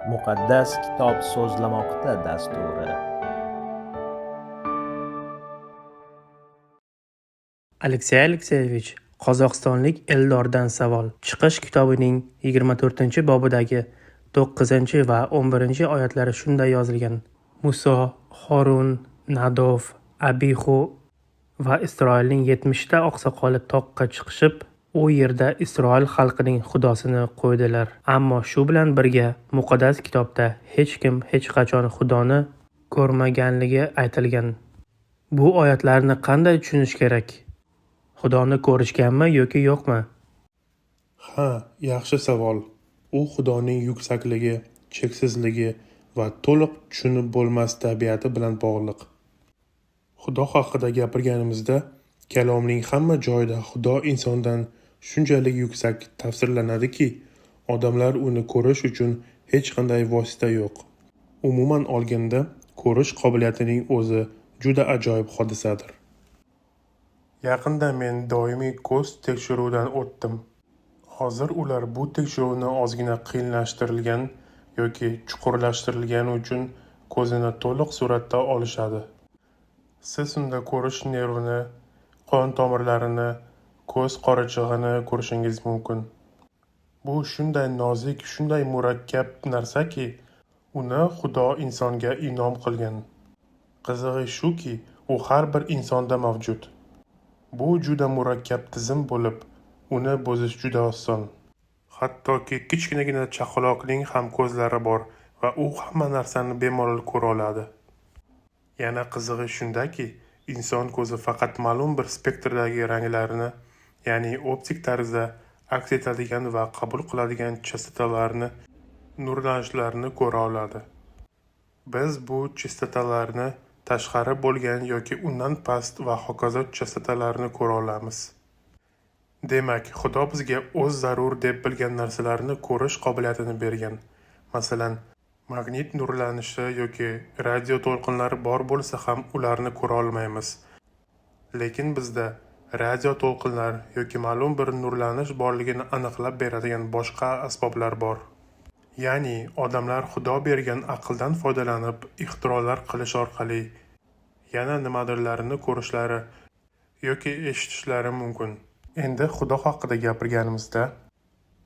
Muqaddas kitob so'zlamoqda dasturi. Aleksey Alekseyevich Qozog'istonlik Eldordan savol. Chiqish kitobining 24-bobidagi 9 va 11 oyatlari shunday yozilgan: Muso, Horun, Nadov, Abihu va Isroilning 70 oqsoqoli toqqa chiqishib, u yerda Isroil xalqining xudosini qo'ydilar. Ammo shu bilan birga muqaddas kitobda hech kim hech qachon Xudoni ko'rmaganligi aytilgan. Bu oyatlarni qanday tushunish kerak? Xudoni ko'rishganmi yoki yo'qmi? Ha, yaxshi savol. U Xudoning yuksakligi, cheksizligi va to'liq tushunib bo'lmas tabiati bilan bog'liq. Xudo haqida gapirganimizda, kalomning hamma joyida Xudo insondan shunchalik yuksak tafsirlanadiki, odamlar uni ko'rish uchun hech qanday vosita yo'q. Umuman olganda, ko'rish qobiliyatining o'zi juda ajoyib hodisadir. Yaqinda men doimiy ko'z tekshiruvidan o'tdim. Hozir ular bu tekshiruvni ozgina qiyinlashtirilgan yoki chuqurlashtirilgani uchun ko'zini to'liq suratda olishadi. Siz unda ko'rish nervini, qon tomirlarini, ko'z qorichig'ini ko'rishingiz mumkin. Bu shunday nozik, shunday murakkab narsaki, uni Xudo insonga inom qilgan. Qizig'i shuki, u har bir insonda mavjud. Bu juda murakkab tizim bo'lib, uni buzish juda oson. Hattoki kichkinagina chaqaloqning ham ko'zlari bor va u hamma narsani bemalol ko'ra oladi. Yana qizig'i shundaki, inson ko'zi faqat ma'lum bir spektrdagi ranglarni, ya'ni optik tarzda aks etadigan va qabul qiladigan chastotalarni, nurlanishlarni ko'ra oladi. Biz bu chastotalarni tashqari bo'lgan yoki undan past va hokazo chastotalarni ko'ra olamiz. Demak, Xudo bizga o'z zarur deb bilgan narsalarni ko'rish qobiliyatini bergan. Masalan, magnit nurlanishi yoki radio to'lqinlari bor bo'lsa ham ularni ko'ra olmaymiz. Lekin bizda radio to'lqinlar yoki ma'lum bir nurlanish borligini aniqlab beradigan boshqa asboblar bor. Ya'ni, odamlar Xudo bergan aqldan foydalanib, ixtirolar qilish orqali yana nimadirlarni ko'rishlari yoki eshitishlari mumkin. Endi Xudo haqida gapirganimizda,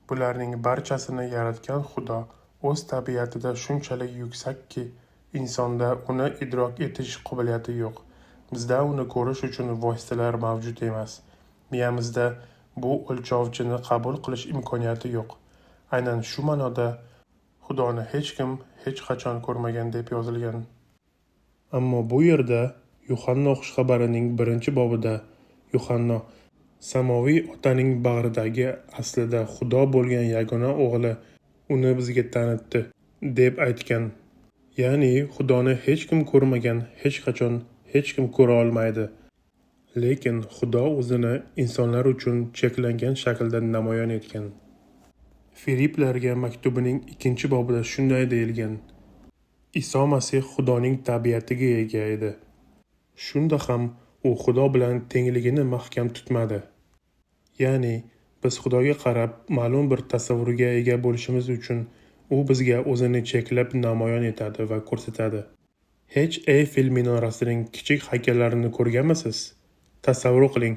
bularning barchasini yaratgan Xudo o'z tabiatida shunchalik yuksakki, insonda uni idrok etish qobiliyati yo'q. Bizda uni ko'rish uchun vositalar mavjud emas. Miyamizda bu o'lchovchini qabul qilish imkoniyati yo'q. Aynan shu ma'noda Xudoni hech kim hech qachon ko'rmagan deb yozilgan. Ammo bu yerda Yuhanna xushxabarining 1-bobida Yuhanna samoviy otaning bag'ridagi aslida Xudo bo'lgan yagona o'g'li uni bizga tanitdi deb aytgan. Ya'ni Xudoni hech kim ko'rmagan, hech qachon hech kim ko'ra olmaydi. Lekin Xudo o'zini insonlar uchun cheklangan shaklda namoyon etgan. Filiplarga maktubining 2-bobida shunday deyilgan: Iso Masih Xudoning tabiatiga ega edi. Shunda ham u Xudo bilan tengligini mahkam tutmadi. Ya'ni, biz Xudoga qarab ma'lum bir tasavvurga ega bo'lishimiz uchun u bizga o'zini cheklab namoyon etadi va ko'rsatadi. Hech Eyfel minorasining kichik haykallarini ko'rganmisiz? Tasavvur qiling,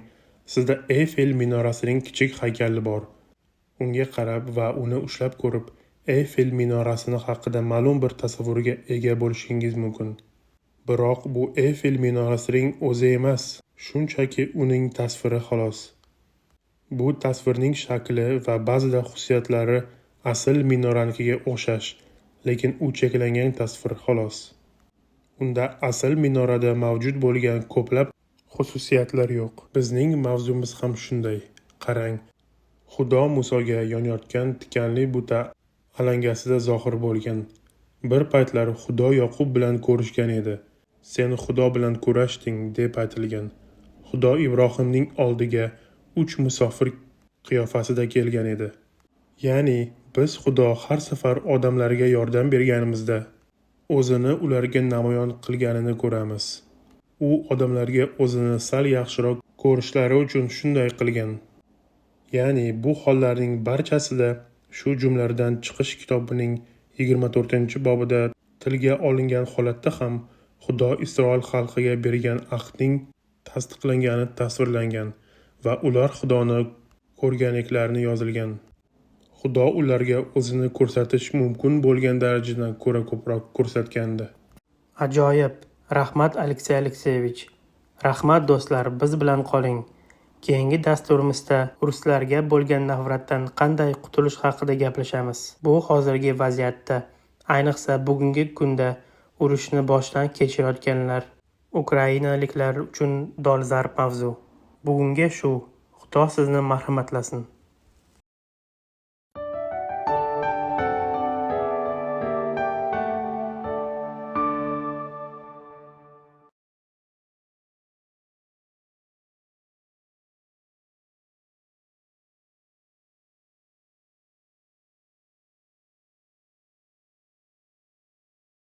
sizda Eyfel minorasining kichik haykali bor. Unga qarab va uni ushlab ko'rib, Eyfel minorasini haqida ma'lum bir tasavvurga ega bo'lishingiz mumkin. Biroq bu Eyfel minorasining o'zi emas, shunchaki uning tasviri xolos. Bu tasvirning shakli va ba'zida xususiyatlari asl minoranikiga o'xshash, lekin u cheklangan tasvir xolos. Unda asl minorada mavjud bo'lgan ko'plab xususiyatlar yo'q. Bizning mavzumiz ham shunday. Qarang, Xudo Musoga yonayotgan tikanli buta alangasida zohir bo'lgan. Bir paytlar Xudo Yoqub bilan ko'rishgan edi. Sen Xudo bilan kurashding deb aytilgan. Xudo Ibrohimning oldiga 3 musofir qiyofasida kelgan edi. Ya'ni, biz Xudo har safar odamlarga yordam berganimizda o'zini ularga namoyon qilganini ko'ramiz. U odamlarga o'zini sal yaxshiroq ko'rishlari uchun shunday qilgan. Ya'ni, bu hollarning barchasida shu jumladan Chiqish kitobining 24-bobida tilga olingan holatda ham Xudo Isroil xalqiga bergan ahdning tasdiqlangani tasvirlangan va ular Xudoni ko'rganliklarini yozilgan. Xudo ularga o'zini ko'rsatish mumkin bo'lgan darajadan ko'ra ko'proq ko'rsatgandi. Ajoyib. Rahmat Aleksey Alekseyevich. Rahmat do'stlar, biz bilan qoling. Keyingi dasturimizda ruslarga bo'lgan nafratdan qanday qutulish haqida gaplashamiz. Bu hozirgi vaziyatda, ayniqsa bugungi kunda urushni boshdan kechirayotganlar, ukrainaliklar uchun dolzarb mavzu. Bugunga shu. Xudo sizni marhamatlasin.